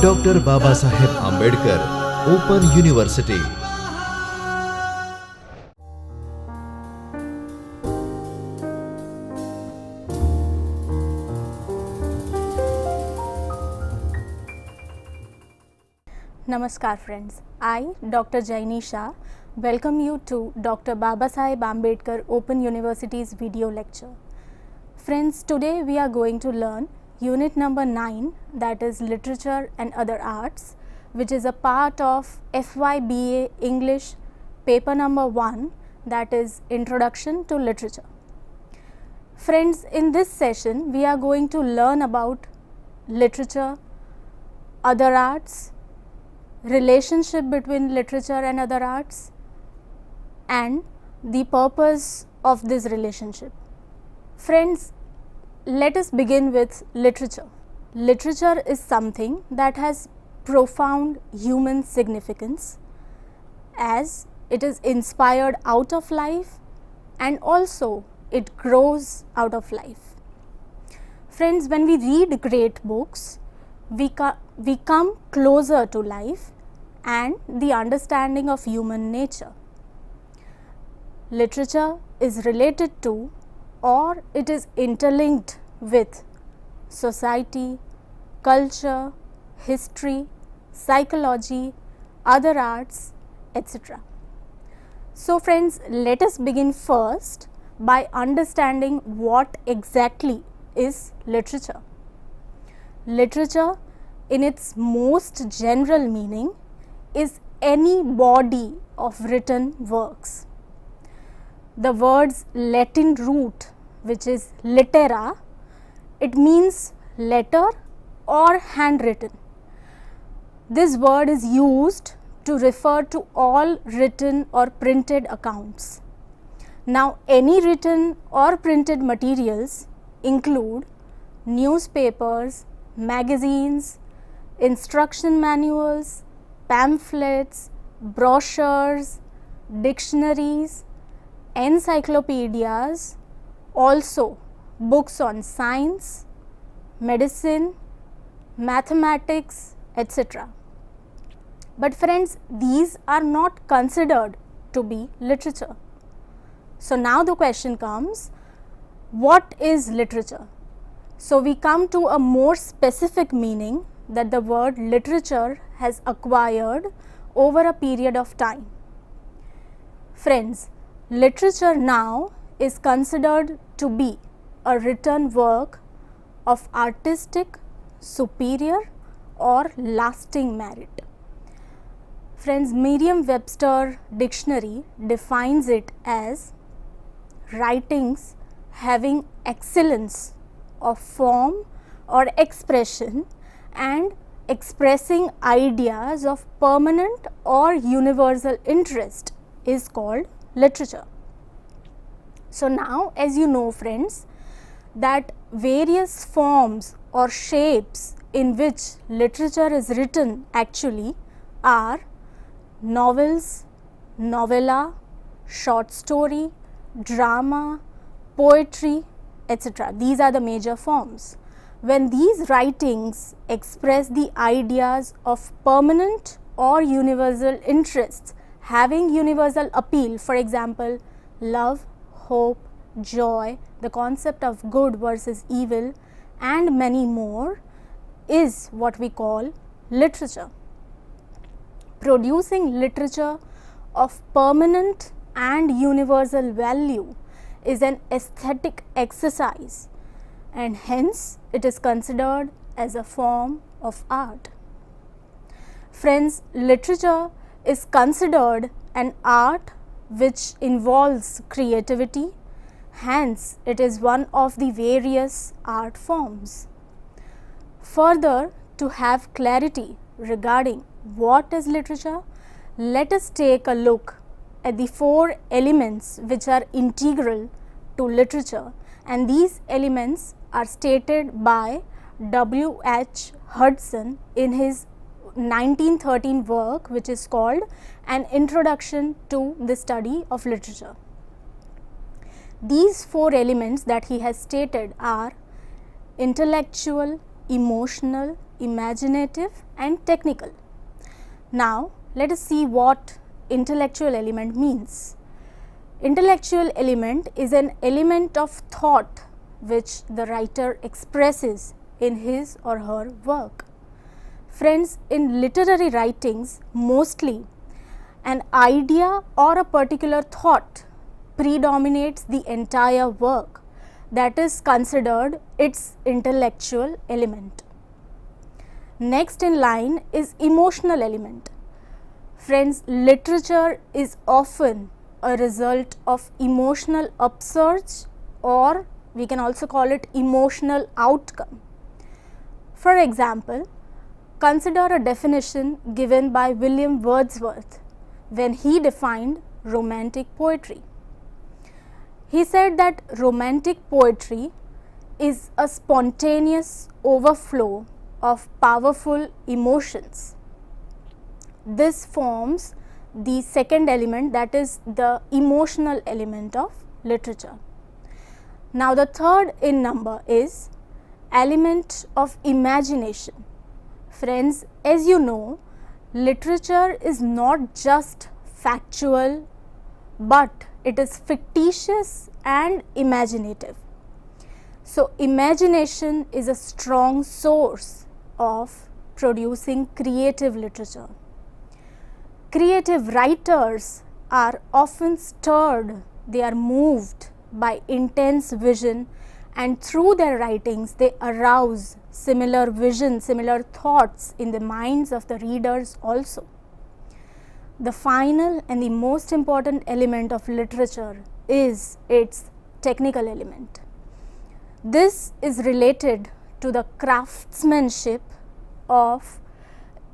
Doctor Baba Saheb Ambedkar Open University. Namaskar friends, I Dr. Jaini Shah welcome you to Dr. Baba Saheb Ambedkar Open University's video lecture. Friends, today we are going to learn unit number 9, that is Literature and Other Arts, which is a part of FYBA English paper number 1, that is Introduction to Literature. Friends, in this session we are going to learn about literature, other arts, relationship between literature and other arts, and the purpose of this relationship. Friends, let us begin with literature. Literature is something that has profound human significance, as it is inspired out of life and also it grows out of life. Friends, when we read great books, we come closer to life and the understanding of human nature. Literature is related to, or it is interlinked with, society, culture, history, psychology, other arts, etc. So friends, let us begin first by understanding what exactly is literature. Literature, in its most general meaning, is any body of written works. The word's Latin root, which is litera, it means letter or handwritten. This word is used to refer to all written or printed accounts. Now, any written or printed materials include newspapers, magazines, instruction manuals, pamphlets, brochures, dictionaries, encyclopedias, also books on science, medicine, mathematics, etc. But friends, these are not considered to be literature. So now the question comes, what is literature? So we come to a more specific meaning that the word literature has acquired over a period of time. Friends, literature now is considered to be a written work of artistic, superior or lasting merit. Friends, Merriam-Webster dictionary defines it as writings having excellence of form or expression and expressing ideas of permanent or universal interest is called literature. So now, as you know friends, that various forms or shapes in which literature is written actually are novels, novella, short story, drama, poetry, etc. These are the major forms. When these writings express the ideas of permanent or universal interests having universal appeal, for example, love, hope, joy, the concept of good versus evil, and many more, is what we call literature. Producing literature of permanent and universal value is an aesthetic exercise, and hence it is considered as a form of art. Friends, literature is considered an art which involves creativity, hence it is one of the various art forms. Further, to have clarity regarding what is literature, let us take a look at the 4 elements which are integral to literature, and these elements are stated by W.H. Hudson in his 1913 work which is called An Introduction to the Study of Literature. These 4 elements that he has stated are intellectual, emotional, imaginative and technical. Now let us see what intellectual element means. Intellectual element is an element of thought which the writer expresses in his or her work. Friends, in literary writings, mostly an idea or a particular thought predominates the entire work. That is considered its intellectual element. Next in line is emotional element. Friends, literature is often a result of emotional upsurge, or we can also call it emotional outcome. For example, consider a definition given by William Wordsworth when he defined romantic poetry. He said that romantic poetry is a spontaneous overflow of powerful emotions. This forms the second element, that is the emotional element of literature. Now the third in number is element of imagination. Friends, as you know, literature is not just factual, but it is fictitious and imaginative. So imagination is a strong source of producing creative literature. Creative writers are often stirred, they are moved by intense vision, and through their writings they arouse similar vision, similar thoughts in the minds of the readers also. The final and the most important element of literature is its technical element. This is related to the craftsmanship of,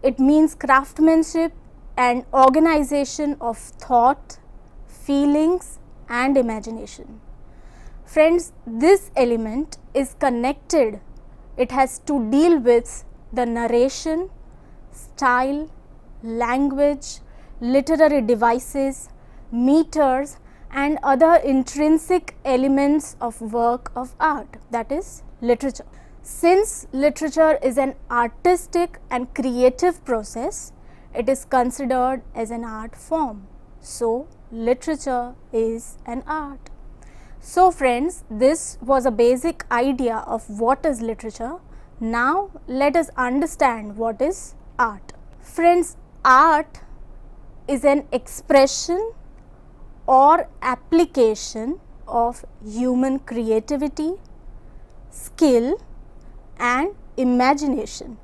it means craftsmanship and organization of thought, feelings and imagination. Friends, this element is connected, it has to deal with the narration, style, language, literary devices, meters and other intrinsic elements of work of art, that is literature. Since literature is an artistic and creative process, it is considered as an art form. So, literature is an art. So, friends, this was a basic idea of what is literature. Now, let us understand what is art. Friends, art is an expression or application of human creativity, skill and imagination,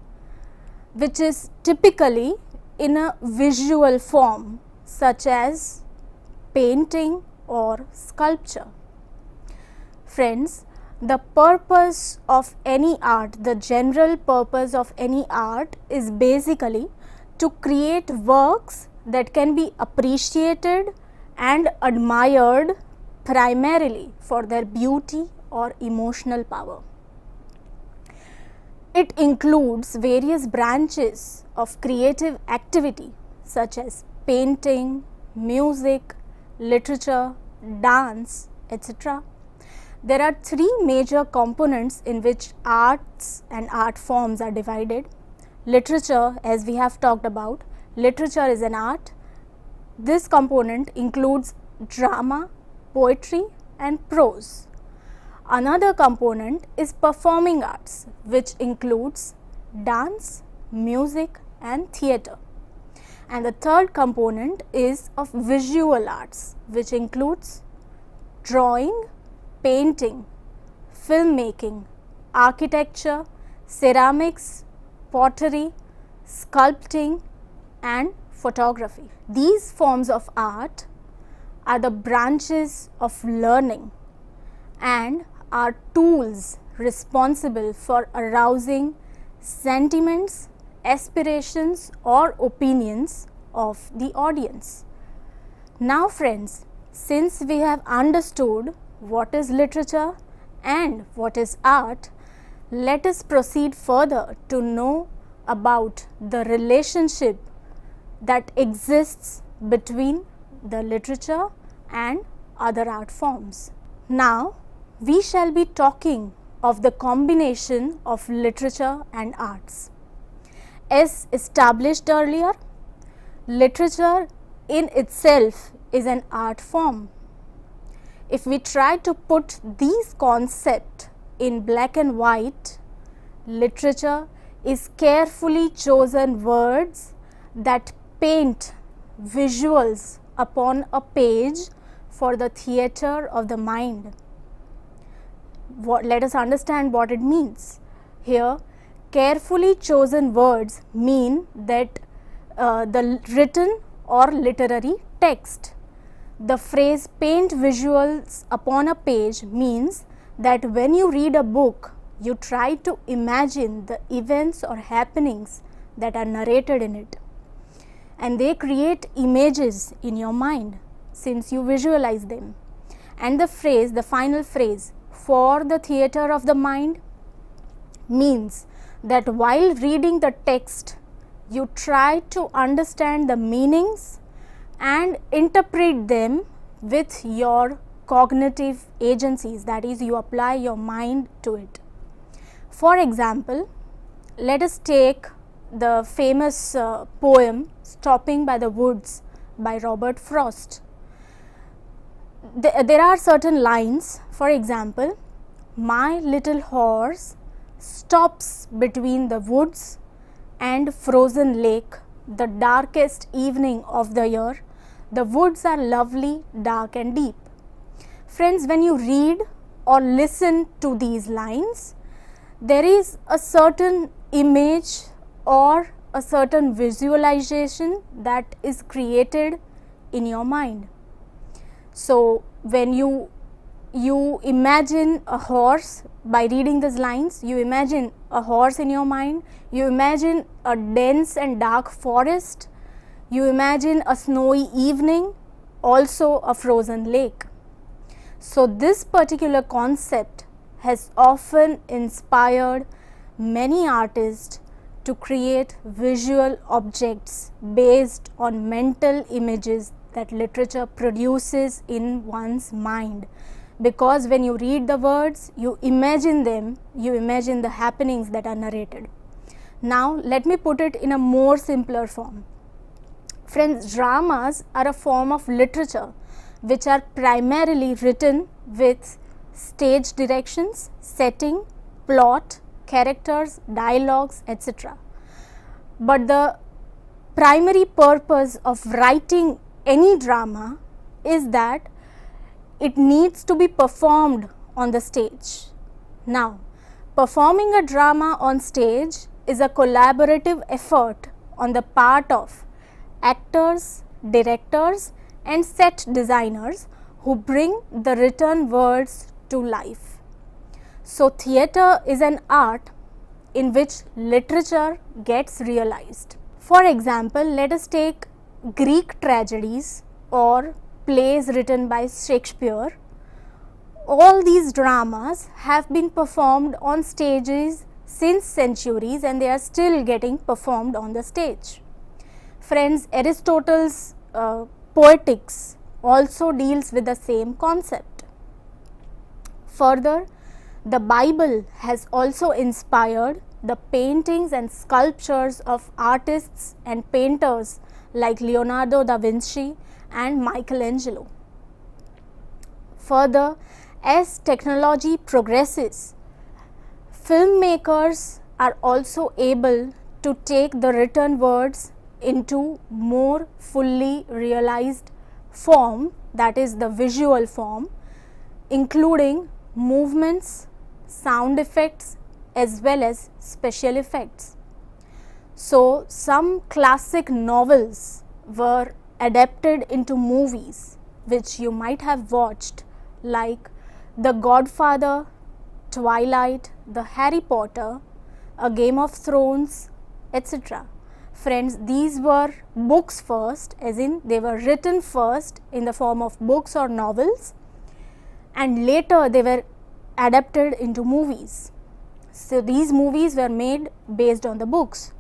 which is typically in a visual form such as painting or sculpture. Friends, the purpose of any art, the general purpose of any art is basically to create works that can be appreciated and admired primarily for their beauty or emotional power. It includes various branches of creative activity such as painting, music, literature, dance, etc. There are three major components in which arts and art forms are divided. Literature, as we have talked about, literature is an art. This component includes drama, poetry and prose. Another component is performing arts, which includes dance, music and theatre. And the third component is of visual arts, which includes drawing, painting, filmmaking, architecture, ceramics, pottery, sculpting and photography. These forms of art are the branches of learning and are tools responsible for arousing sentiments, aspirations or opinions of the audience. Now friends, since we have understood what is literature and what is art, let us proceed further to know about the relationship that exists between the literature and other art forms. Now, we shall be talking of the combination of literature and arts. As established earlier, literature in itself is an art form. If we try to put these concepts in black and white, literature is carefully chosen words that paint visuals upon a page for the theatre of the mind. Let us understand what it means. Here, carefully chosen words mean that the written or literary text. The phrase paint visuals upon a page means that when you read a book, you try to imagine the events or happenings that are narrated in it, and they create images in your mind since you visualize them. And the phrase, the final phrase, for the theatre of the mind, means that while reading the text, you try to understand the meanings and interpret them with your cognitive agencies, that is, you apply your mind to it. For example, let us take the famous poem Stopping by the Woods by Robert Frost. There are certain lines, for example, my little horse stops between the woods and frozen lake, the darkest evening of the year. The woods are lovely, dark and deep. Friends, when you read or listen to these lines, there is a certain image or a certain visualization that is created in your mind. So, when you imagine a horse by reading these lines, you imagine a horse in your mind, you imagine a dense and dark forest, you imagine a snowy evening, also a frozen lake. So, this particular concept has often inspired many artists to create visual objects based on mental images that literature produces in one's mind. Because when you read the words, you imagine them, you imagine the happenings that are narrated. Now, let me put it in a more simpler form. Friends, dramas are a form of literature which are primarily written with stage directions, setting, plot, characters, dialogues, etc. But the primary purpose of writing any drama is that it needs to be performed on the stage. Now, performing a drama on stage is a collaborative effort on the part of actors, directors and set designers who bring the written words to life. So, theatre is an art in which literature gets realized. For example, let us take Greek tragedies or plays written by Shakespeare. All these dramas have been performed on stages since centuries and they are still getting performed on the stage. Friends, Aristotle's Poetics also deals with the same concept. Further, the Bible has also inspired the paintings and sculptures of artists and painters like Leonardo da Vinci and Michelangelo. Further, as technology progresses, filmmakers are also able to take the written words into more fully realized form, that is the visual form, including movements, sound effects as well as special effects. So, some classic novels were adapted into movies which you might have watched, like The Godfather, Twilight, The Harry Potter, A Game of Thrones, etc. Friends, these were books first, as in they were written first in the form of books or novels, and later they were adapted into movies. So, these movies were made based on the books.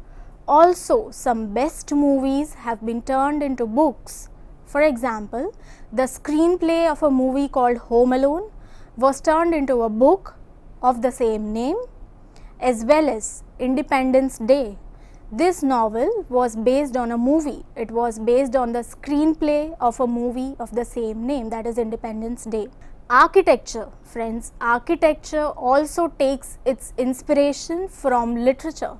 Also, some best movies have been turned into books. For example, the screenplay of a movie called Home Alone was turned into a book of the same name, as well as Independence Day. This novel was based on a movie. It was based on the screenplay of a movie of the same name, that is Independence Day. Architecture, friends, architecture also takes its inspiration from literature.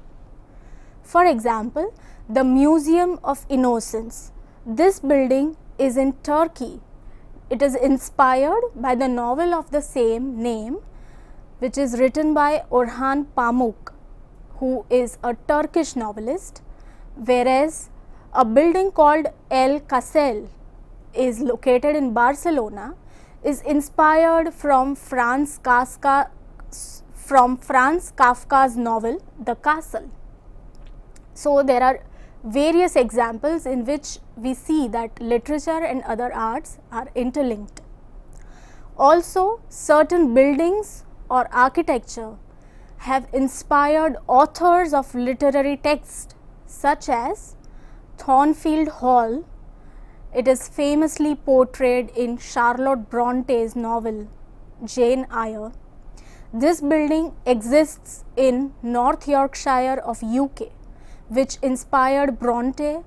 For example, the Museum of Innocence. This building is in Turkey. It is inspired by the novel of the same name, which is written by Orhan Pamuk, who is a Turkish novelist, whereas a building called El Casel is located in Barcelona, is inspired from Franz Kafka's novel The Castle. So there are various examples in which we see that literature and other arts are interlinked. Also, certain buildings or architecture have inspired authors of literary text, such as Thornfield Hall. It is famously portrayed in Charlotte Bronte's novel Jane Eyre. This building exists in North Yorkshire of UK, which inspired Bronte,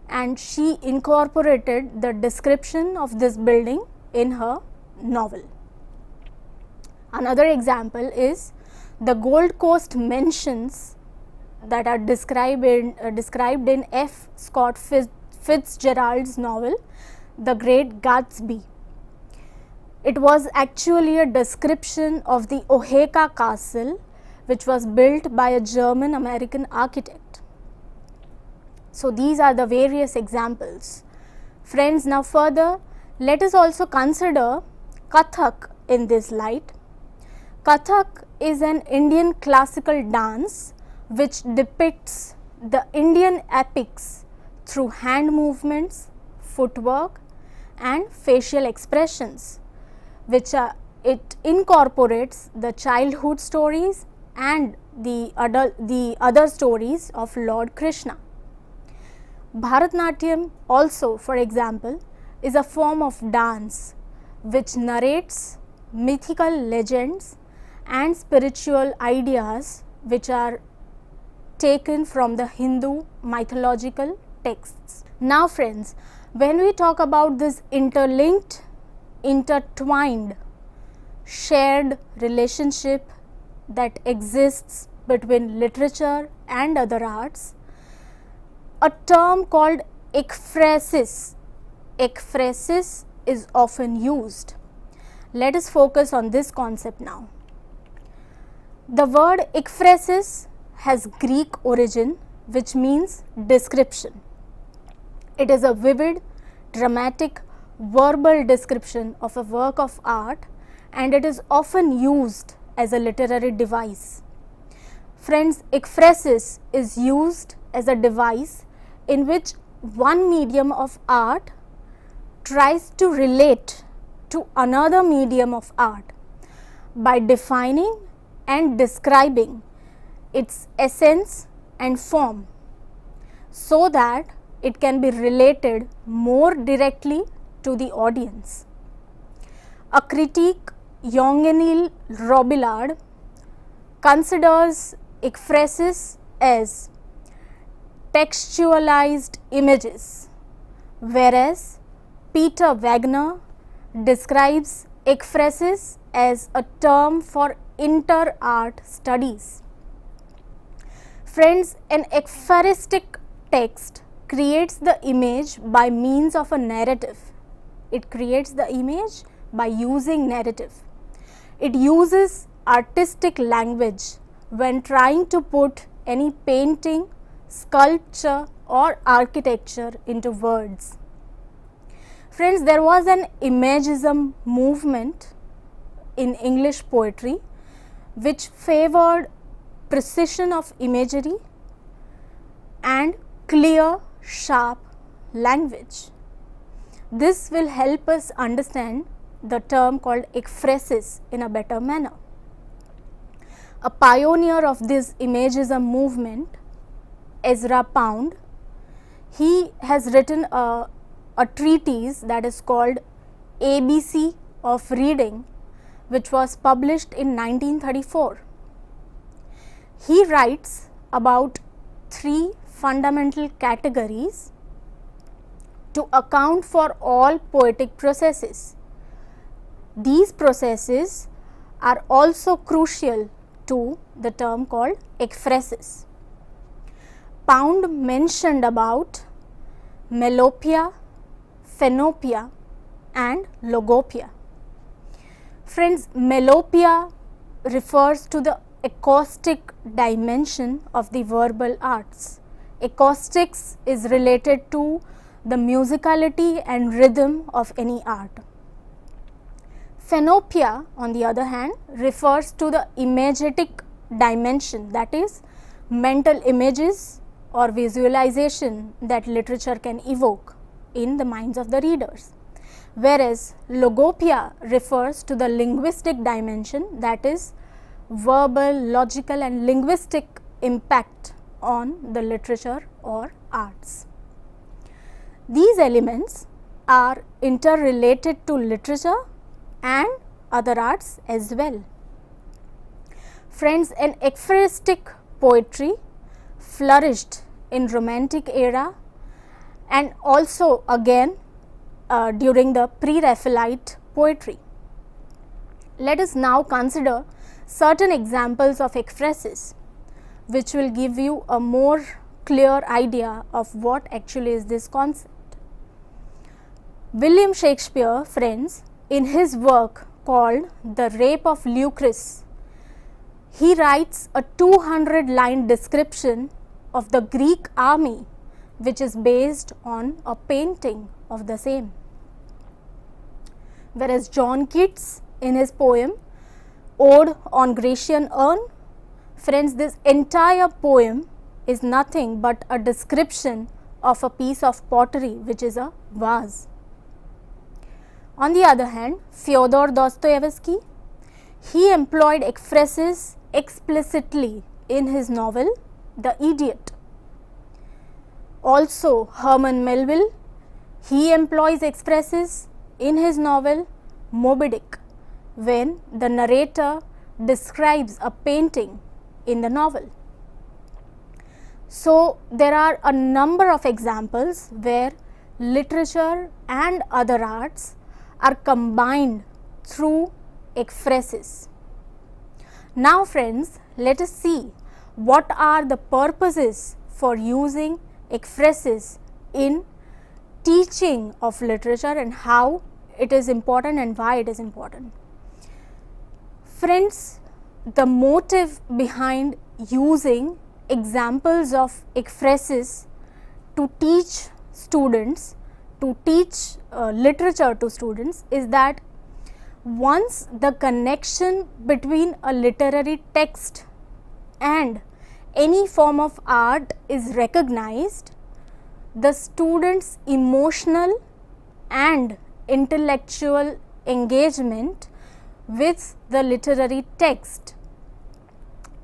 and she incorporated the description of this building in her novel. Another example is the Gold Coast mansions that are described in F. Scott Fitzgerald's novel The Great Gatsby. It was actually a description of the Oheka Castle, which was built by a German American architect. So these are the various examples. Friends, now further let us also consider Kathak in this light. Kathak is an Indian classical dance which depicts the Indian epics through hand movements, footwork and facial expressions, which it incorporates the childhood stories and the other stories of Lord Krishna. Bharatnatyam also, for example, is a form of dance which narrates mythical legends and spiritual ideas which are taken from the Hindu mythological texts. Now friends, when we talk about this interlinked, intertwined, shared relationship that exists between literature and other arts, a term called ekphrasis is often used. Let us focus on this concept now. The word ekphrasis has Greek origin, which means description. It is a vivid, dramatic, verbal description of a work of art, and it is often used as a literary device. Friends, ekphrasis is used as a device in which one medium of art tries to relate to another medium of art by defining and describing its essence and form, so that it can be related more directly to the audience. A critic, Eugenil Robillard, considers ekphrasis as textualized images, whereas Peter Wagner describes ekphrasis as a term for inter-art studies. Friends, an ekpharistic text creates the image by means of a narrative. It creates the image by using narrative. It uses artistic language when trying to put any painting, sculpture or architecture into words. Friends, there was an imagism movement in English poetry which favored precision of imagery and clear, sharp language. This will help us understand the term called ekphrasis in a better manner. A pioneer of this imagism movement, Ezra Pound, he has written a treatise that is called ABC of Reading, which was published in 1934. He writes about three fundamental categories to account for all poetic processes. These processes are also crucial to the term called ekphrasis. Pound mentioned about melopeia, phenopia and logopia. Friends, melopeia refers to the acoustic dimension of the verbal arts. Acoustics is related to the musicality and rhythm of any art. Phenopia, on the other hand, refers to the imagetic dimension, that is, mental images or visualization that literature can evoke in the minds of the readers. Whereas logopia refers to the linguistic dimension, that is, verbal, logical and linguistic impact on the literature or arts. These elements are interrelated to literature and other arts as well. Friends, an ekphrastic poetry flourished in Romantic era and also again during the pre-Raphaelite poetry. Let us now consider certain examples of ekphrasis which will give you a more clear idea of what actually is this concept. William Shakespeare, friends, in his work called The Rape of Lucrece, he writes a 200-line description of the Greek army which is based on a painting of the same. Whereas John Keats, in his poem Ode on Grecian Urn, friends, this entire poem is nothing but a description of a piece of pottery which is a vase. On the other hand, Fyodor Dostoevsky, he employed ekphrasis explicitly in his novel The Idiot. Also, Herman Melville, he employs ekphrasis in his novel Moby Dick when the narrator describes a painting in the novel. So, there are a number of examples where literature and other arts are combined through ekphrasis. Now friends, let us see what are the purposes for using ekphrasis in teaching of literature and how it is important and why it is important. Friends, the motive behind using examples of ekphrasis to teach students, to teach literature to students is that once the connection between a literary text and any form of art is recognized, the students' emotional and intellectual engagement with the literary text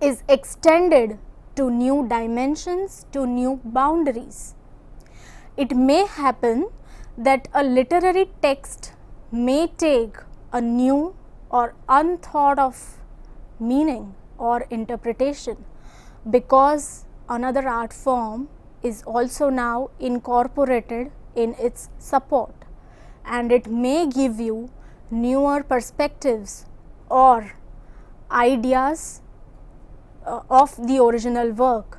is extended to new dimensions, to new boundaries. It may happen that a literary text may take a new or unthought of meaning or interpretation because another art form is also now incorporated in its support, and it may give you newer perspectives or ideas of the original work.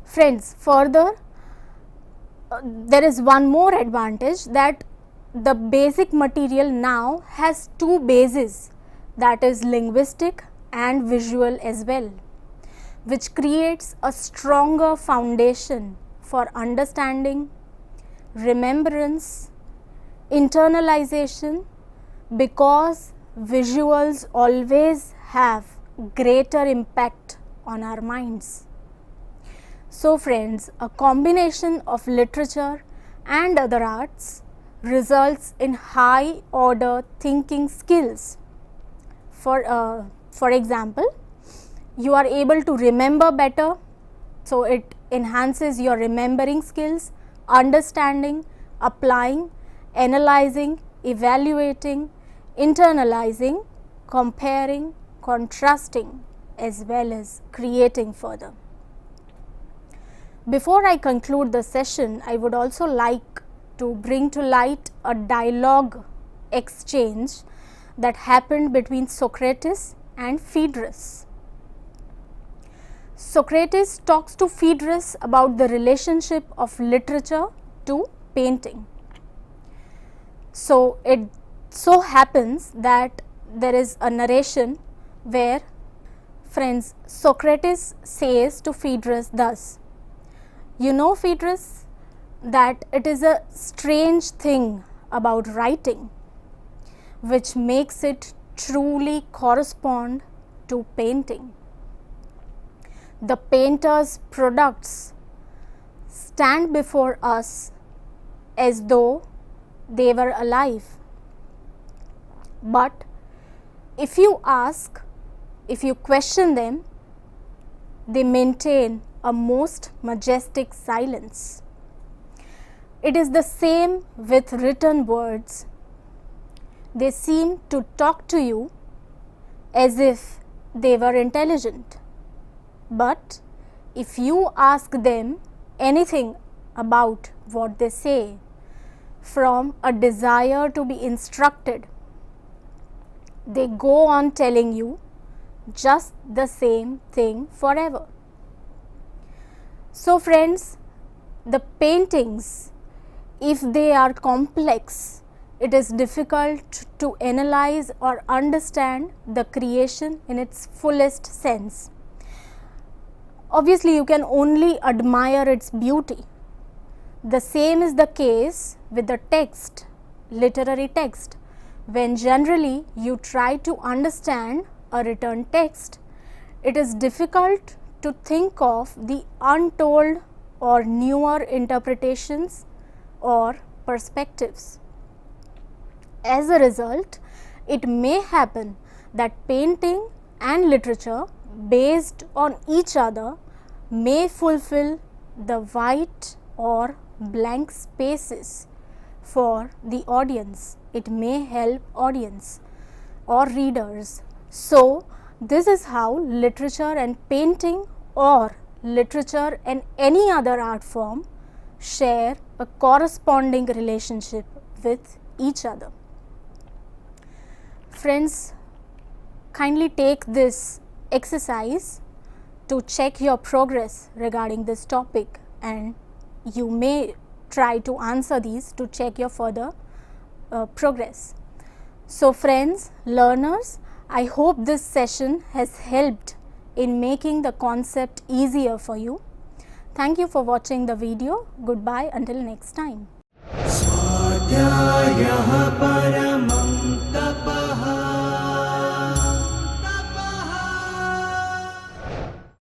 Friends, further, there is one more advantage, that the basic material now has two bases, that is linguistic and visual as well, which creates a stronger foundation for understanding, remembrance, internalization, because visuals always have greater impact on our minds. So friends, a combination of literature and other arts results in high order thinking skills. For example, you are able to remember better, so it enhances your remembering skills, understanding, applying, analyzing, evaluating, internalizing, comparing, contrasting, as well as creating further. Before I conclude the session, I would also like to bring to light a dialogue exchange that happened between Socrates and Phaedrus. Socrates talks to Phaedrus about the relationship of literature to painting. So it so happens that there is a narration where, friends, Socrates says to Phaedrus thus, "You know, Phaedrus, that it is a strange thing about writing which makes it truly correspond to painting. The painter's products stand before us as though they were alive. But if you ask, if you question them, they maintain a most majestic silence. It is the same with written words. They seem to talk to you as if they were intelligent. But if you ask them anything about what they say from a desire to be instructed, they go on telling you just the same thing forever." So friends, the paintings, if they are complex, it is difficult to analyze or understand the creation in its fullest sense. Obviously, you can only admire its beauty. The same is the case with the text, literary text. When generally you try to understand a written text, it is difficult to think of the untold or newer interpretations or perspectives. As a result, it may happen that painting and literature based on each other may fulfill the white or blank spaces for the audience. It may help audience or readers. So this is how literature and painting, or literature and any other art form, share a corresponding relationship with each other. Friends, kindly take this exercise to check your progress regarding this topic, and you may try to answer these to check your further progress. So friends, learners, I hope this session has helped in making the concept easier for you. Thank you for watching the video. Goodbye until next time.